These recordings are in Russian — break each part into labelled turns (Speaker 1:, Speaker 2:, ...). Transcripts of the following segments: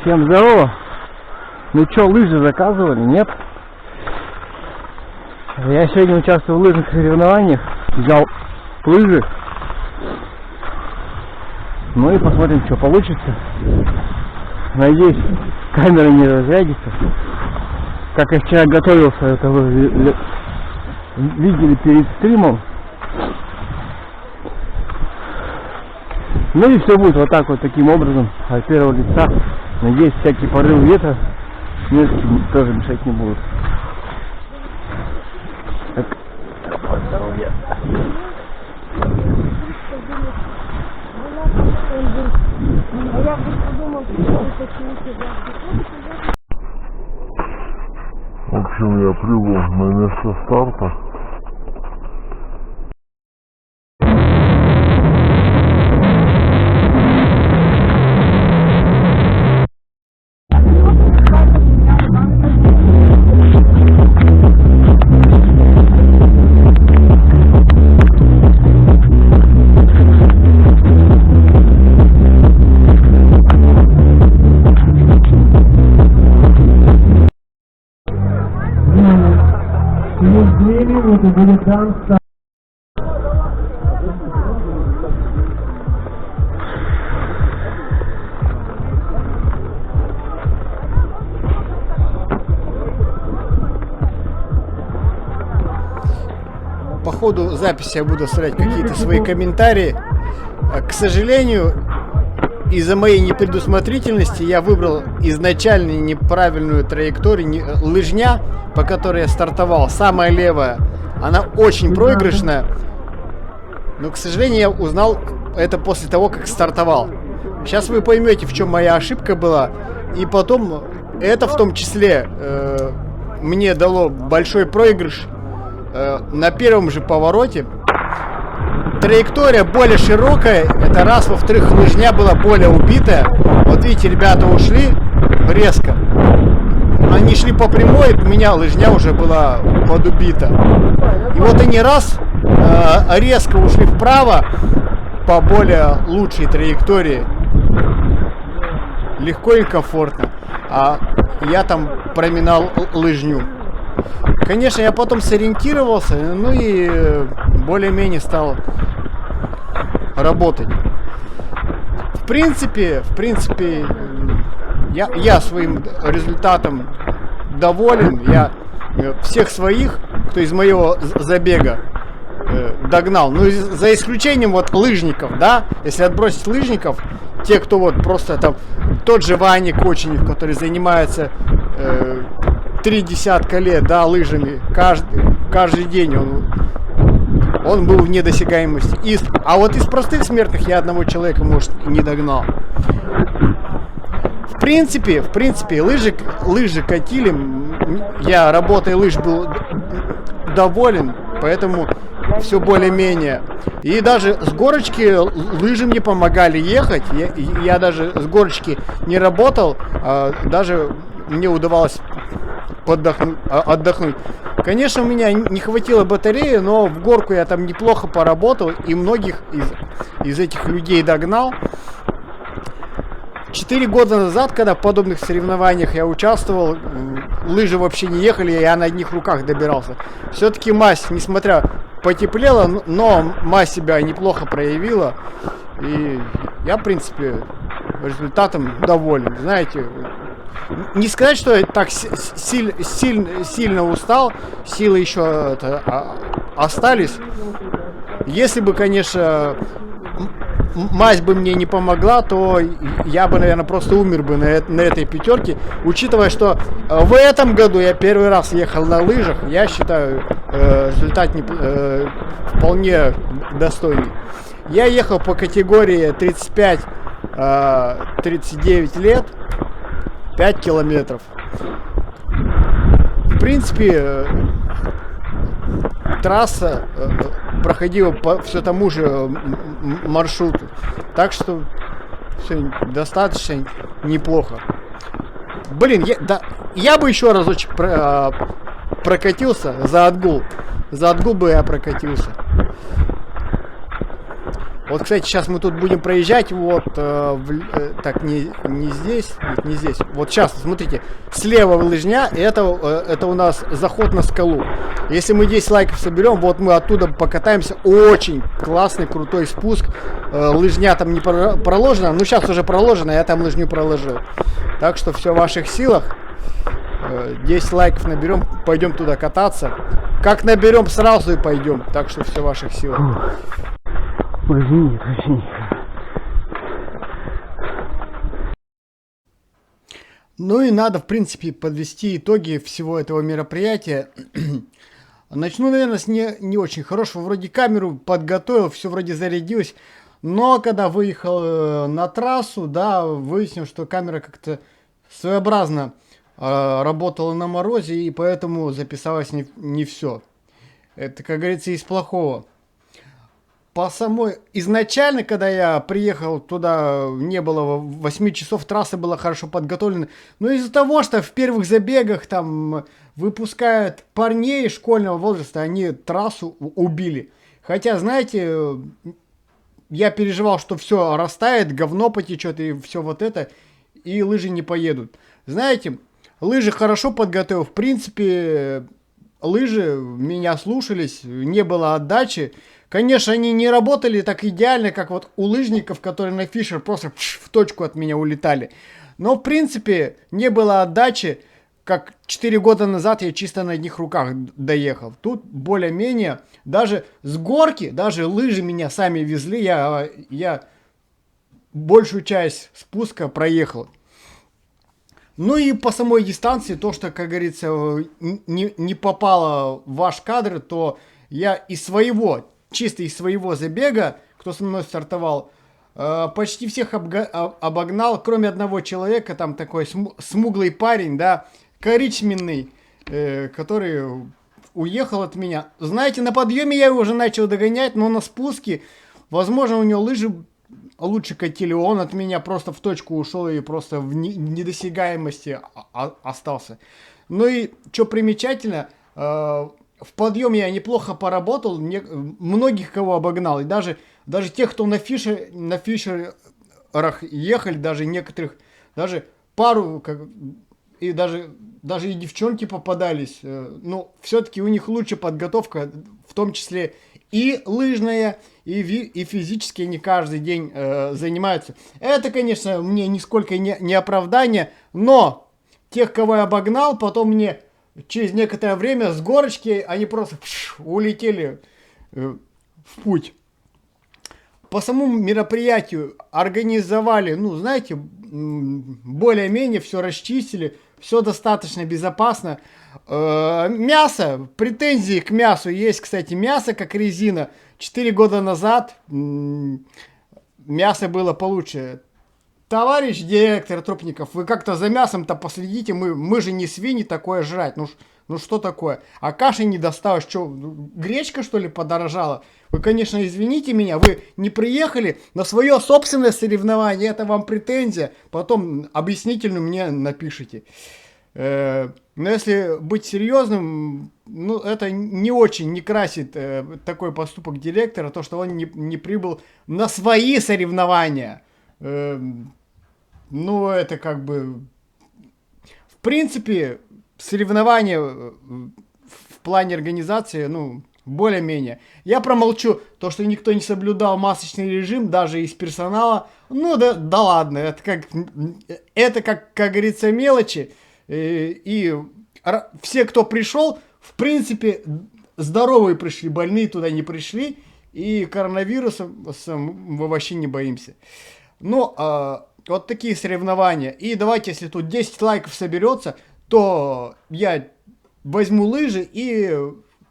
Speaker 1: Всем здорово. Ну что, лыжи заказывали? Нет? Я сегодня участвую в лыжных соревнованиях. Взял лыжи. Ну и посмотрим, что получится. Надеюсь, камера не разрядится. Как я вчера готовился, это вы видели перед стримом. Ну и все будет вот так вот, таким образом, от первого лица. Надеюсь, всякий порыв ветра мне тоже мешать не будут. Так, здоровье.
Speaker 2: В общем, я прибыл на место старта.
Speaker 3: Через 2 минуты будет дан старт.
Speaker 4: По ходу записи я буду оставлять какие-то свои комментарии. К сожалению, из-за моей непредусмотрительности я выбрал изначально неправильную траекторию, лыжня, по которой я стартовал, самая левая. Она очень проигрышная, но, к сожалению, я узнал это после того, как стартовал. Сейчас вы поймете, в чем моя ошибка была, и потом это в том числе мне дало большой проигрыш на первом же повороте. Траектория более широкая, это раз, во-вторых, лыжня была более убитая. Вот видите, ребята ушли резко. Они шли по прямой, у меня лыжня уже была подубита. И вот они раз резко ушли вправо по более лучшей траектории. Легко и комфортно. А я там проминал лыжню. Конечно, я потом сориентировался, ну и более-менее стал работать. В принципе, я своим результатом доволен. Я всех своих, кто из моего забега, догнал. Ну, за исключением вот лыжников, да? Если отбросить лыжников, те, кто вот просто там, тот же Ваня Коченев, который занимается 30 лет, да, лыжами, каждый день он был в недосягаемости. А вот из простых смертных я одного человека, может, не догнал. В принципе, лыжи катили. Я, работая лыж, был доволен, поэтому все более-менее. И даже с горочки лыжи мне помогали ехать. Я даже с горочки не работал, даже мне удавалось отдохнуть. Конечно, у меня не хватило батареи, но в горку я там неплохо поработал и многих из этих людей догнал. 4 года назад, когда в подобных соревнованиях я участвовал, лыжи вообще не ехали, я на одних руках добирался. Все-таки мазь, несмотря потеплела, но мазь себя неплохо проявила. И я, в принципе, результатом доволен. Знаете, не сказать, что я так сильно устал, силы еще остались. Если бы, конечно, мазь бы мне не помогла, то я бы, наверное, просто умер бы на этой пятерке. Учитывая, что в этом году я первый раз ехал на лыжах, я считаю результат вполне достойный. Я ехал по категории 35-39 лет, 5 километров. В принципе, трасса проходила по все тому же маршруту. Так что все достаточно неплохо. Блин, я бы еще разочек прокатился за отгул. За отгул бы я прокатился. Вот, кстати, сейчас мы тут будем проезжать, вот, так, не здесь, нет, не здесь. Вот сейчас, смотрите, слева лыжня, и это у нас заход на скалу. Если мы 10 лайков соберем, вот мы оттуда покатаемся. Очень классный, крутой спуск. Лыжня там не проложена, ну сейчас уже проложена, я там лыжню проложил. Так что все в ваших силах. 10 лайков наберем, пойдем туда кататься. Как наберем, сразу и пойдем. Так что все в ваших силах.
Speaker 1: Ой, извини, извини.
Speaker 4: Ну и надо, в принципе, подвести итоги всего этого мероприятия. Начну, наверное, с не очень хорошего. Вроде камеру подготовил, все вроде зарядилось. Но когда выехал на трассу, да, выяснил, что камера как-то своеобразно работала на морозе, и поэтому записалось не все. Это, как говорится, из плохого. Изначально, когда я приехал туда, не было 8 часов, трасса была хорошо подготовлена. Но из-за того, что в первых забегах там выпускают парней школьного возраста, они трассу убили. Хотя, знаете, я переживал, что все растает, говно потечет и все вот это, и лыжи не поедут. Знаете, лыжи хорошо подготовил. В принципе, лыжи меня слушались, не было отдачи. Конечно, они не работали так идеально, как вот у лыжников, которые на фишер просто в точку от меня улетали. Но, в принципе, не было отдачи, как 4 года назад я чисто на одних руках доехал. Тут более-менее, даже с горки, даже лыжи меня сами везли, я большую часть спуска проехал. Ну и по самой дистанции, то, что, как говорится, не попало в ваш кадр, то я чисто из своего забега, кто со мной стартовал, почти всех обогнал, кроме одного человека, там такой смуглый парень, да, коричневый, который уехал от меня. Знаете, на подъеме я его уже начал догонять, но на спуске, возможно, у него лыжи лучше катили, он от меня просто в точку ушел и просто в недосягаемости остался. Ну и что примечательно, в подъеме я неплохо поработал, многих кого обогнал, и даже тех, кто на фишерах ехали, даже некоторых, даже пару, и даже и девчонки попадались, но все-таки у них лучше подготовка, в том числе и лыжная, и физически они каждый день занимаются. Это, конечно, мне нисколько не оправдание, но тех, кого я обогнал, потом мне через некоторое время с горочки они просто улетели в путь. По самому мероприятию организовали, ну, знаете, более-менее все расчистили, все достаточно безопасно. Мясо, претензии к мясу есть, кстати, мясо как резина. 4 года назад мясо было получше. Товарищ директор Трупников, вы как-то за мясом-то последите, мы же не свиньи такое жрать, ну что такое? А каши не досталось, что, гречка что ли подорожала? Вы, конечно, извините меня, вы не приехали на свое собственное соревнование, это вам претензия, потом объяснительную мне напишите. Но если быть серьезным, ну это не очень не красит такой поступок директора, то что он не прибыл на свои соревнования. Ну, это как бы... В принципе, соревнования в плане организации, ну, более-менее. Я промолчу то, что никто не соблюдал масочный режим, даже из персонала. Ну, да ладно, это как говорится, мелочи. И все, кто пришел, в принципе, здоровые пришли, больные туда не пришли. И коронавирусом мы вообще не боимся. Ну, вот такие соревнования. И давайте, если тут 10 лайков соберется, то я возьму лыжи и...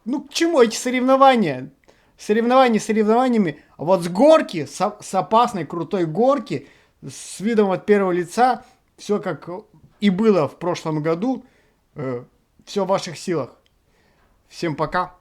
Speaker 4: Ну, к чему эти соревнования? Соревнования соревнованиями. А вот с горки, с опасной, крутой горки, с видом от первого лица, все как и было в прошлом году, все в ваших силах. Всем пока.